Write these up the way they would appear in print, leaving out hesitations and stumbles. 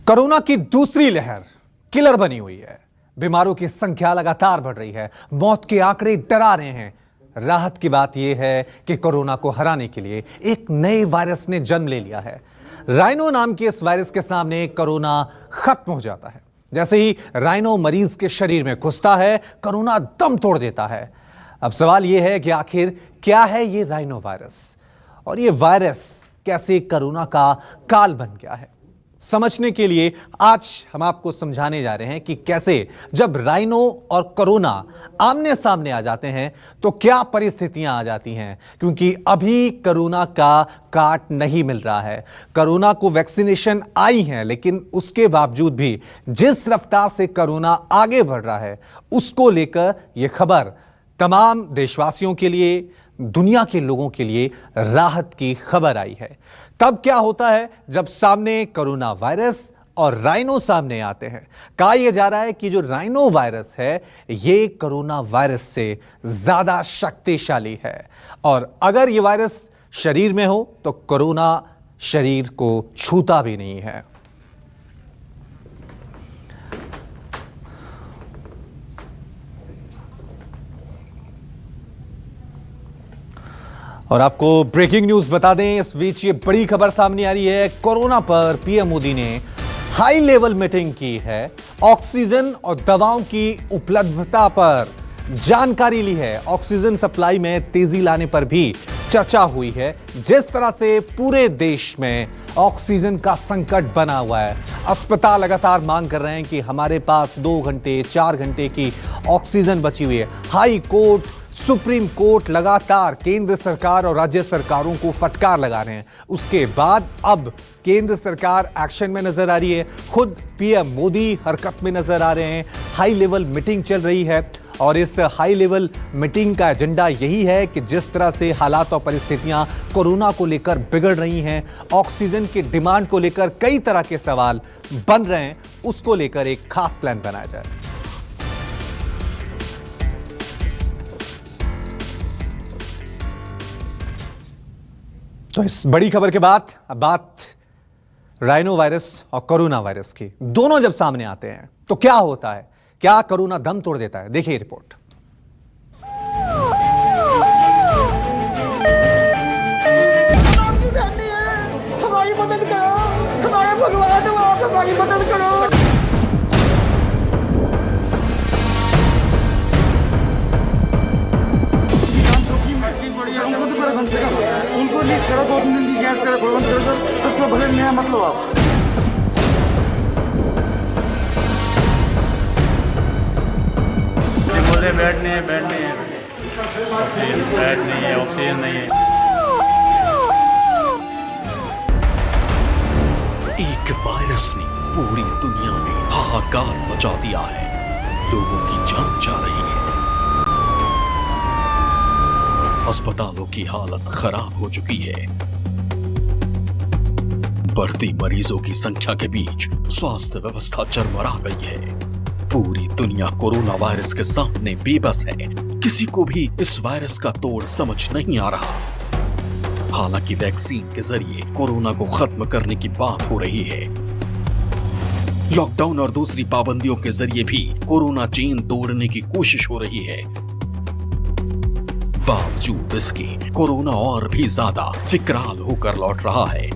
Corona की दूसरी लहर किलर बनी हुई है। बीमारों की संख्या लगातार बढ़ रही है। मौत के आंकड़े डरा रहे हैं। राहत की बात यह है कि कोरोना को हराने के लिए एक नए वायरस ने जन्म ले लिया है। राइनो नाम के इस वायरस के सामने कोरोना खत्म हो जाता है। जैसे ही राइनो मरीज के शरीर में घुसता है, कोरोना दम तोड़ देता है। अब सवाल यह है कि आखिर क्या है ये राइनो वायरस और ये वायरस कैसे कोरोना का काल बन गया है। समझने के लिए आज हम आपको समझाने जा रहे हैं कि कैसे जब राइनो और कोरोना आमने सामने आ जाते हैं तो क्या परिस्थितियां आ जाती हैं, क्योंकि अभी कोरोना का काट नहीं मिल रहा है। कोरोना को वैक्सीनेशन आई है, लेकिन उसके बावजूद भी जिस रफ्तार से कोरोना आगे बढ़ रहा है उसको लेकर यह खबर तमाम देशवासियों के लिए, दुनिया के लोगों के लिए राहत की खबर आई है। तब क्या होता है जब सामने कोरोना वायरस और राइनो सामने आते हैं। कहा यह जा रहा है कि जो राइनो वायरस है ये कोरोना वायरस से ज्यादा शक्तिशाली है, और अगर यह वायरस शरीर में हो तो कोरोना शरीर को छूता भी नहीं है। और आपको ब्रेकिंग न्यूज बता दें, इस बीच ये बड़ी खबर सामने आ रही है। कोरोना पर पीएम मोदी ने हाई लेवल मीटिंग की है। ऑक्सीजन और दवाओं की उपलब्धता पर जानकारी ली है। ऑक्सीजन सप्लाई में तेजी लाने पर भी चर्चा हुई है। जिस तरह से पूरे देश में ऑक्सीजन का संकट बना हुआ है, अस्पताल लगातार मांग कर रहे हैं कि हमारे पास 2 घंटे 4 घंटे की ऑक्सीजन बची हुई है। हाई कोर्ट, सुप्रीम कोर्ट लगातार केंद्र सरकार और राज्य सरकारों को फटकार लगा रहे हैं। उसके बाद अब केंद्र सरकार एक्शन में नजर आ रही है। खुद पीएम मोदी हरकत में नजर आ रहे हैं। हाई लेवल मीटिंग चल रही है और इस हाई लेवल मीटिंग का एजेंडा यही है कि जिस तरह से हालात और परिस्थितियां कोरोना को लेकर बिगड़ रही हैं, ऑक्सीजन की डिमांड को लेकर कई तरह के सवाल बन रहे हैं, उसको लेकर एक खास प्लान बनाया जाए। तो इस बड़ी खबर के बाद अब बात राइनो वायरस और कोरोना वायरस की। दोनों जब सामने आते हैं तो क्या होता है? क्या कोरोना दम तोड़ देता है? देखिए रिपोर्ट। हमारी मदद करो, हमारे भगवान, आप हमारी मदद करो। उनको लीक करो, 2-3 दिन की गैस करो, उसको भले नया मत लो आप। बोले बेड नहीं है, बेड नहीं है, बेड नहीं है, ऑक्सीजन नहीं है। एक वायरस ने पूरी दुनिया में हाहाकार मचा दिया है। लोगों की जान जा रही है। अस्पतालों की हालत खराब हो चुकी है। बढ़ती मरीजों की संख्या के बीच स्वास्थ्य व्यवस्था चरमरा गई है। पूरी दुनिया कोरोना वायरस के सामने बेबस है। किसी को भी इस वायरस का तोड़ समझ नहीं आ रहा। हालांकि वैक्सीन के जरिए कोरोना को खत्म करने की बात हो रही है। लॉकडाउन और दूसरी पाबंदियों के जरिए भी कोरोना चेन तोड़ने की कोशिश हो रही है। बावजूद इसके कोरोना और भी ज्यादा विकराल होकर लौट रहा है।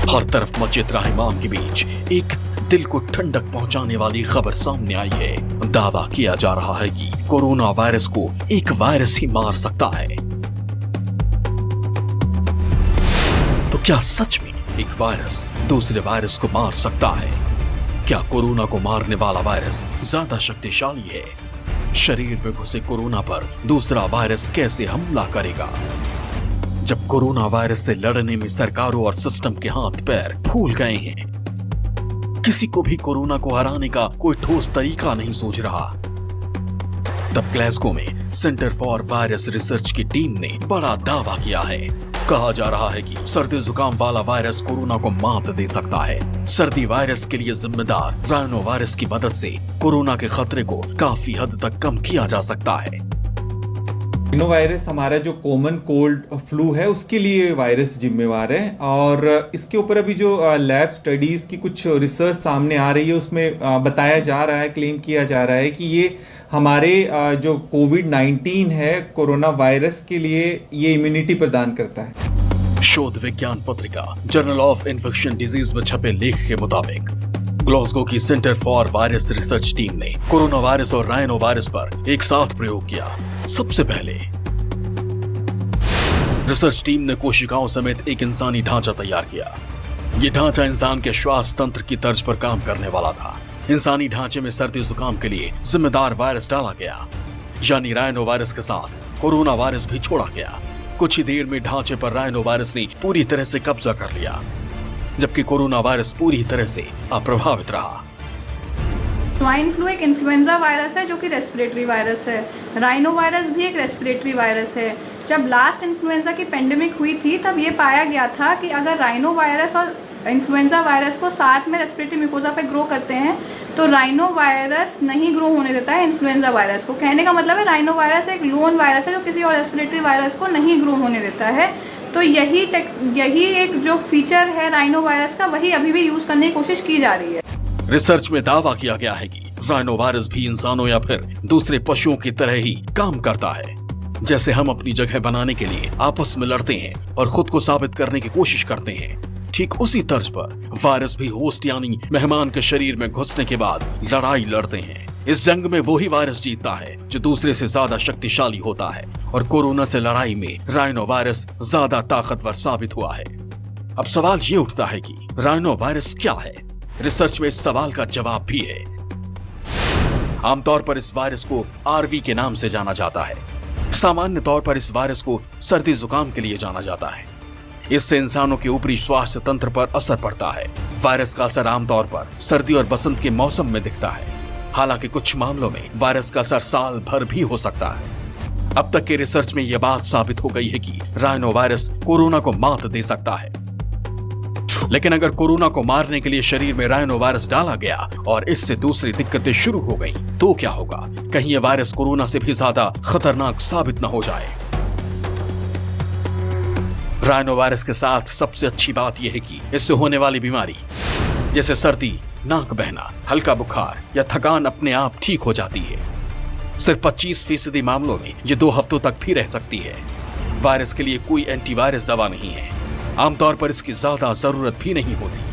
हर तरफ मचे त्राहिमाम के बीच एक दिल को ठंडक पहुंचाने वाली खबर सामने आई है। दावा किया जा रहा है कि कोरोना वायरस को एक वायरस ही मार सकता है। तो क्या सच में एक वायरस दूसरे वायरस को मार सकता है? क्या कोरोना को मारने वाला वायरस ज्यादा शक्तिशाली है? शरीर में घुसे कोरोना पर दूसरा वायरस कैसे हमला करेगा? जब कोरोना वायरस से लड़ने में सरकारों और सिस्टम के हाथ पैर फूल गए हैं, किसी को भी कोरोना को हराने का कोई ठोस तरीका नहीं सूझ रहा, तब ग्लासगो में सेंटर फॉर वायरस रिसर्च की टीम ने बड़ा दावा किया है। कहा जा रहा है कि सर्दी जुकाम वाला वायरस कोरोना को मात दे सकता है। सर्दी वायरस के लिए जिम्मेदार राइनो वायरस की मदद से कोरोना के खतरे को काफी हद तक कम किया जा सकता है। राइनो वायरस हमारा जो कॉमन कोल्ड फ्लू है उसके लिए वायरस जिम्मेवार है और इसके ऊपर अभी जो लैब स्टडीज की कुछ रिसर्च सामने आ रही है उसमें बताया जा रहा है, क्लेम किया जा रहा है कि ये हमारे जो कोविड-19 है कोरोना वायरस के लिए ये इम्यूनिटी प्रदान करता है। शोध विज्ञान पत्रिका जर्नल ऑफ इन्फेक्शन डिजीज में छपे लेख के मुताबिक ग्लासगो की centre for virus research team ने कोरोना वायरस और राइनो वायरस पर एक साथ प्रयोग किया। सबसे पहले रिसर्च टीम ने कोशिकाओं समेत एक इंसानी ढांचा तैयार किया। यह ढांचा इंसान के श्वास तंत्र की तर्ज पर काम करने वाला था। इंसानी ढांचे में सर्दी जुकाम के लिए जिम्मेदार वायरस डाला गया, यानी राइनो वायरस के साथ कोरोना वायरस भी छोड़ा गया। कुछ ही देर में ढांचे पर राइनो वायरस ने पूरी तरह से कब्जा कर लिया, जबकि कोरोना वायरस पूरी तरह से अप्रभावित रहा। स्वाइन फ्लू एक इन्फ्लुएंजा वायरस है जो कि रेस्पिरेटरी वायरस है। राइनो वायरस भी एक रेस्पिरेटरी वायरस है। जब लास्ट इन्फ्लुएंजा की पेंडेमिक हुई थी तब ये पाया गया था कि अगर राइनो वायरस और इन्फ्लुएंजा वायरस को साथ में रेस्पिरेटरी म्यूकोजा पे ग्रो करते हैं तो राइनो वायरस नहीं ग्रो होने देता है इन्फ्लुएंजा वायरस को। कहने का मतलब है राइनो वायरस एक लोन वायरस है जो किसी और रेस्पिरेटरी वायरस को नहीं ग्रो होने देता है। तो यही एक जो फीचर है राइनो वायरस का, वही अभी भी यूज करने की कोशिश की जा रही है। रिसर्च में दावा किया गया है कि राइनो वायरस भी इंसानों या फिर दूसरे पशुओं की तरह ही काम करता है। जैसे हम अपनी जगह बनाने के लिए आपस में लड़ते हैं और खुद को साबित करने की कोशिश करते हैं, ठीक उसी तर्ज पर वायरस भी होस्ट यानी मेहमान के शरीर में घुसने के बाद लड़ाई लड़ते हैं। इस जंग में वही वायरस जीतता है जो दूसरे से ज्यादा शक्तिशाली होता है, और कोरोना से लड़ाई में राइनो वायरस ज्यादा ताकतवर साबित हुआ है। अब सवाल ये उठता है कि राइनो वायरस क्या है? रिसर्च में इस सवाल का जवाब भी है। आमतौर पर इस वायरस को आरवी के नाम से जाना जाता है। सामान्य तौर पर इस वायरस को सर्दी जुकाम के लिए जाना जाता है। इससे इंसानों के ऊपरी स्वास्थ्य तंत्र पर असर पड़ता है। वायरस का असर आमतौर पर सर्दी और बसंत के मौसम में दिखता है। हालांकि कुछ मामलों में वायरस का असर साल भर भी हो सकता है। अब तक के रिसर्च में यह बात साबित हो गई है कि राइनो वायरस कोरोना को मात दे सकता है। लेकिन अगर कोरोना को मारने के लिए शरीर में राइनो वायरस डाला गया और इससे दूसरी दिक्कतें शुरू हो गई तो क्या होगा? कहीं यह वायरस कोरोना से भी ज्यादा खतरनाक साबित न हो जाए। राइनो वायरस के साथ सबसे अच्छी बात यह है कि इससे होने वाली बीमारी जैसे सर्दी, नाक बहना, हल्का बुखार या थकान अपने आप ठीक हो जाती है। सिर्फ 25% मामलों में ये 2 हफ्तों तक भी रह सकती है। वायरस के लिए कोई एंटीवायरस दवा नहीं है। आमतौर पर इसकी ज्यादा जरूरत भी नहीं होती।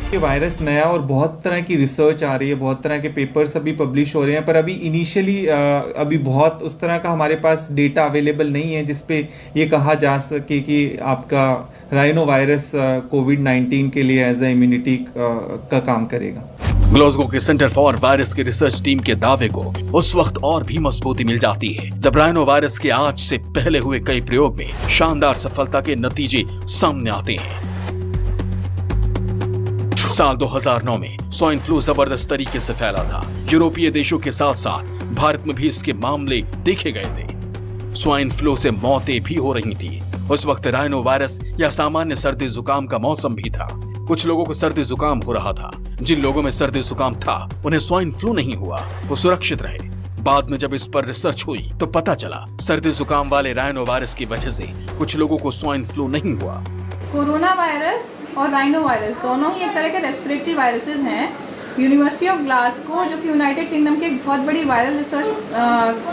ये वायरस नया और बहुत तरह की रिसर्च आ रही है, बहुत तरह के पेपर्स अभी पब्लिश हो रहे हैं, पर अभी इनिशियली अभी बहुत उस तरह का हमारे पास डेटा अवेलेबल नहीं है जिसपे ये कहा जा सके कि आपका राइनो वायरस कोविड-19 के लिए एज ए इम्यूनिटी का काम करेगा। ग्लासगो के सेंटर फॉर वायरस की रिसर्च टीम के दावे को उस वक्त और भी मजबूती मिल जाती है जब राइनो वायरस के आज से पहले हुए कई प्रयोग में शानदार सफलता के नतीजे सामने आते हैं। साल 2009 में स्वाइन फ्लू जबरदस्त तरीके से फैला था। यूरोपीय देशों के साथ साथ भारत में भी इसके मामले देखे गए थे। स्वाइन फ्लू से मौतें भी हो रही थी। उस वक्त राइनो वायरस या सामान्य सर्दी जुकाम का मौसम भी था। कुछ लोगों को सर्दी जुकाम हो रहा था। जिन लोगों में सर्दी जुकाम था उन्हें स्वाइन फ्लू नहीं हुआ, वो सुरक्षित रहे। बाद में जब इस पर रिसर्च हुई तो पता चला सर्दी जुकाम वाले राइनो वायरस की वजह से कुछ लोगों को स्वाइन फ्लू नहीं हुआ। कोरोना वायरस और राइनो वायरस दोनों ही एक तरह के रेस्पिरेटरी वायरसेस हैं। यूनिवर्सिटी ऑफ ग्लासगो जो कि यूनाइटेड किंगडम की एक बहुत बड़ी वायरल रिसर्च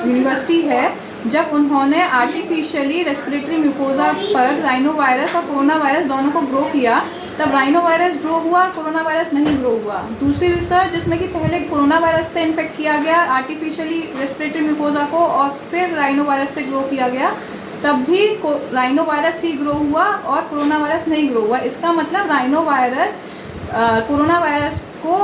यूनिवर्सिटी है, जब उन्होंने आर्टिफिशियली रेस्पिरेटरी म्यूकोजा पर राइनो वायरस और कोरोना वायरस दोनों को ग्रो किया, तब राइनो वायरस ग्रो हुआ, कोरोना वायरस नहीं ग्रो हुआ। दूसरी रिसर्च जिसमें कि पहले कोरोना वायरस से इन्फेक्ट किया गया आर्टिफिशियली रेस्पिरेटरी म्यूकोजा को और फिर राइनो वायरस से ग्रो किया गया, तब भी राइनो वायरस ही ग्रो हुआ और कोरोना वायरस नहीं ग्रो हुआ। इसका मतलब राइनो वायरस कोरोना वायरस को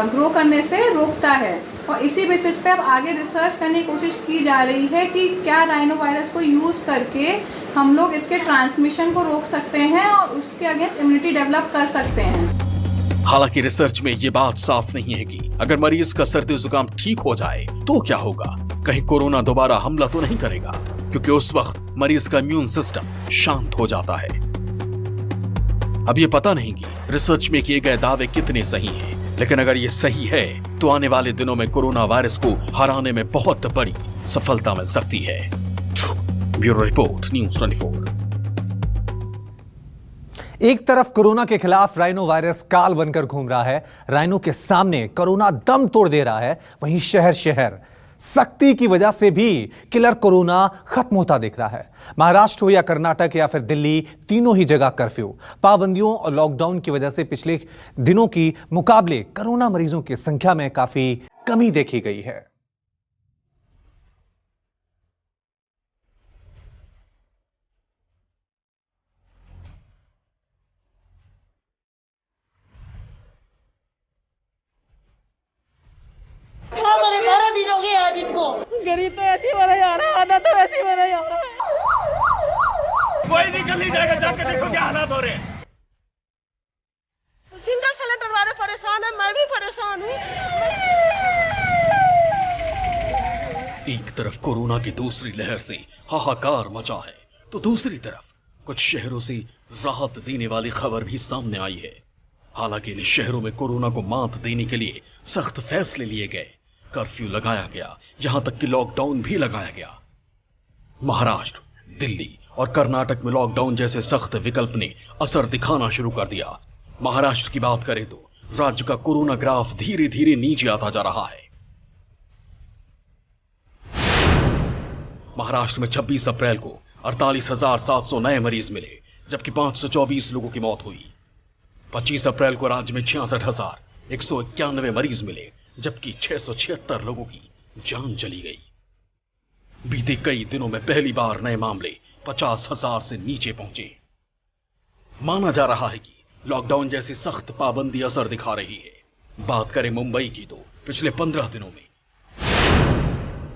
ग्रो करने से रोकता है, और इसी बेसिस पे अब आगे रिसर्च करने की कोशिश की जा रही है कि क्या राइनो वायरस को यूज़ करके हम लोग इसके ट्रांसमिशन को रोक सकते हैं और उसके अगेंस्ट इम्यूनिटी डेवलप कर सकते हैं। हालांकि रिसर्च में ये बात साफ नहीं है कि अगर मरीज का सर्दी जुकाम ठीक हो जाए तो क्या होगा। कहीं कोरोना दोबारा हमला तो नहीं करेगा, क्योंकि उस वक्त मरीज का इम्यून सिस्टम शांत हो जाता है। अब ये पता नहीं कि रिसर्च में किए गए दावे कितने सही हैं, लेकिन अगर ये सही है तो आने वाले दिनों में कोरोना वायरस को हराने में बहुत बड़ी सफलता मिल सकती है। Bureau report, news 24। एक तरफ कोरोना के खिलाफ राइनो वायरस काल बनकर घूम रहा है, राइनो के सामने कोरोना दम तोड़ दे रहा है, वहीं शहर शहर सख्ती की वजह से भी किलर कोरोना खत्म होता दिख रहा है। महाराष्ट्र हो या कर्नाटक या फिर दिल्ली, तीनों ही जगह कर्फ्यू, पाबंदियों और लॉकडाउन की वजह से पिछले दिनों की मुकाबले कोरोना मरीजों की संख्या में काफी कमी देखी गई है। गरीब तो ऐसी मरा जा रहा है, आधा तो ऐसी मरा जा रहा है। कोई निकल नहीं जाएगा, जाके देखो क्या हालात हो रहे हैं। सिंगल सिलेंडर वाले परेशान है, मैं भी परेशान हूँ। एक तरफ कोरोना की दूसरी लहर से हाहाकार मचा है, तो दूसरी तरफ कुछ शहरों से राहत देने वाली खबर भी सामने आई है। हालांकि इन शहरों में कोरोना को मात देने के लिए सख्त फैसले लिए गए, कर्फ्यू लगाया गया, यहां तक कि लॉकडाउन भी लगाया गया। महाराष्ट्र, दिल्ली और कर्नाटक में लॉकडाउन जैसे सख्त विकल्प ने असर दिखाना शुरू कर दिया। महाराष्ट्र की बात करें तो राज्य का कोरोना ग्राफ धीरे धीरे नीचे आता जा रहा है। महाराष्ट्र में 26 अप्रैल को 48,700 नए मरीज मिले, जबकि 524 लोगों की मौत हुई। 25 अप्रैल को राज्य में 66,191 मरीज मिले, जबकि 676 लोगों की जान चली गई। बीते कई दिनों में पहली बार नए मामले 50,000 से नीचे पहुंचे। माना जा रहा है कि लॉकडाउन जैसी सख्त पाबंदी असर दिखा रही है। बात करें मुंबई की तो पिछले 15 दिनों में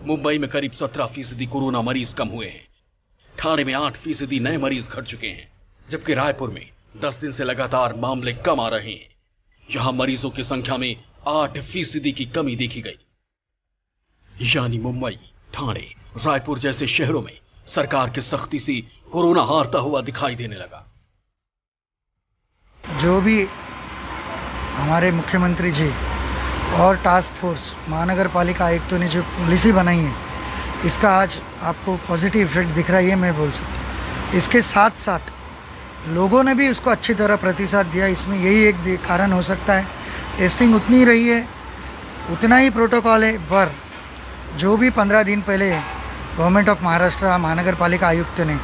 मुंबई में करीब 17% कोरोना मरीज कम हुए हैं। ठाणे में 8% नए मरीज घट चुके हैं, जबकि रायपुर में 10 दिन से लगातार मामले कम आ रहे हैं। यहां मरीजों की संख्या में 8% की कमी देखी गई। यानी मुंबई, ठाणे, रायपुर जैसे शहरों में सरकार की सख्ती से कोरोना हारता हुआ दिखाई देने लगा। जो भी हमारे मुख्यमंत्री जी और टास्क फोर्स महानगर पालिका आयुक्तों ने जो पॉलिसी बनाई है, इसका आज आपको पॉजिटिव इफेक्ट दिख रहा है, ये मैं बोल सकता हूँ। इसके साथ साथ लोगों ने भी उसको अच्छी तरह प्रतिसाद दिया। इसमें यही एक कारण हो सकता है, टेस्टिंग उतनी रही है, उतना ही प्रोटोकॉल है, पर जो भी 15 दिन पहले गवर्नमेंट ऑफ महाराष्ट्र महानगर पालिका आयुक्त ने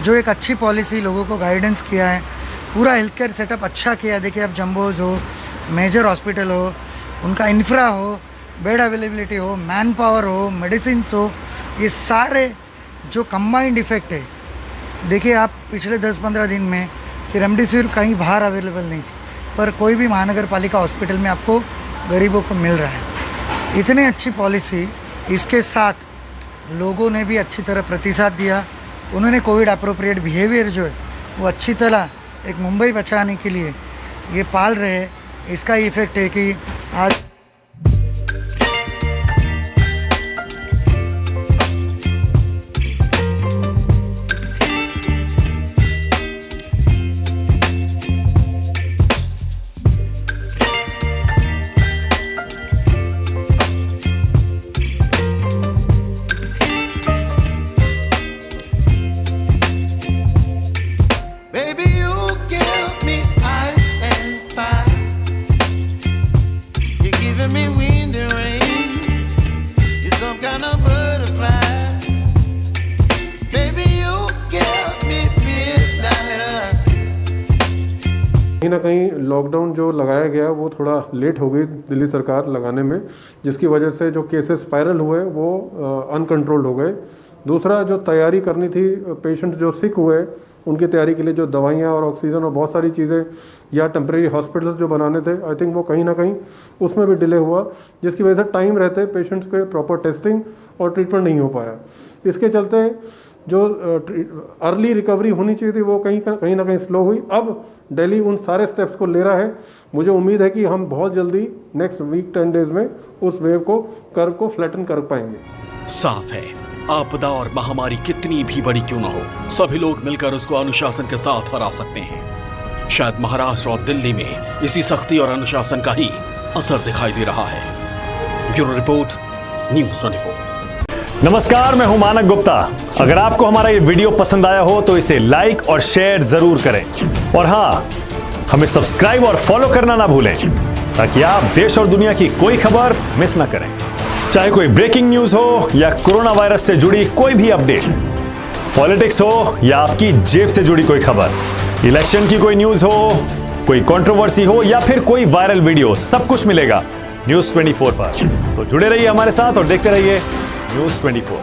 जो एक अच्छी पॉलिसी लोगों को गाइडेंस किया है, पूरा हेल्थ केयर सेटअप अच्छा किया। देखिए, अब जम्बोज हो, मेजर हॉस्पिटल हो, उनका इंफ्रा हो, बेड अवेलेबिलिटी हो, मैन पावर हो, मेडिसिन हो, ये सारे जो कंबाइंड इफेक्ट है। देखिए, आप पिछले 10-15 दिन में कि रेमडेसिविर कहीं बाहर अवेलेबल नहीं थी, पर कोई भी महानगर पालिका हॉस्पिटल में आपको गरीबों को मिल रहा है। इतनी अच्छी पॉलिसी, इसके साथ लोगों ने भी अच्छी तरह प्रतिसाद दिया। उन्होंने कोविड अप्रोप्रिएट बिहेवियर जो है वो अच्छी तरह एक मुंबई बचाने के लिए ये पाल रहे हैं। इसका इफेक्ट है कि आज कहीं ना कहीं लॉकडाउन जो लगाया गया वो थोड़ा लेट हो गई दिल्ली सरकार लगाने में, जिसकी वजह से जो केसेस स्पाइरल हुए वो अनकंट्रोल्ड हो गए। दूसरा, जो तैयारी करनी थी, पेशेंट जो सिक हुए उनकी तैयारी के लिए जो दवाइयाँ और ऑक्सीजन और बहुत सारी चीज़ें या टेम्परेरी हॉस्पिटल्स जो बनाने थे, आई थिंक वो कहीं ना कहीं उसमें भी डिले हुआ, जिसकी वजह से टाइम रहते पेशेंट्स के प्रॉपर टेस्टिंग और ट्रीटमेंट नहीं हो पाया। इसके चलते जो अर्ली रिकवरी होनी चाहिए थी वो कहीं ना कहीं स्लो हुई। अब दिल्ली उन सारे स्टेप्स को ले रहा है। मुझे उम्मीद है कि हम बहुत जल्दी नेक्स्ट वीक 10 डेज में उस वेव को कर्व को फ्लैटन कर पाएंगे। साफ है, आपदा और महामारी कितनी भी बड़ी क्यों ना हो, सभी लोग मिलकर उसको अनुशासन के साथ हरा सकते हैं। शायद महाराष्ट्र और दिल्ली में इसी सख्ती और अनुशासन का ही असर दिखाई दे रहा है। Bureau report, news 24। नमस्कार, मैं हूं मानक गुप्ता। अगर आपको हमारा ये वीडियो पसंद आया हो तो इसे लाइक और शेयर जरूर करें, और हाँ, हमें सब्सक्राइब और फॉलो करना ना भूलें ताकि आप देश और दुनिया की कोई खबर मिस ना करें। चाहे कोई ब्रेकिंग न्यूज हो या कोरोना वायरस से जुड़ी कोई भी अपडेट, पॉलिटिक्स हो या आपकी जेब से जुड़ी कोई खबर, इलेक्शन की कोई न्यूज हो, कोई कंट्रोवर्सी हो या फिर कोई वायरल वीडियो, सब कुछ मिलेगा न्यूज़ 24 पर। तो जुड़े रहिए हमारे साथ और देखते रहिए न्यूज़ 24।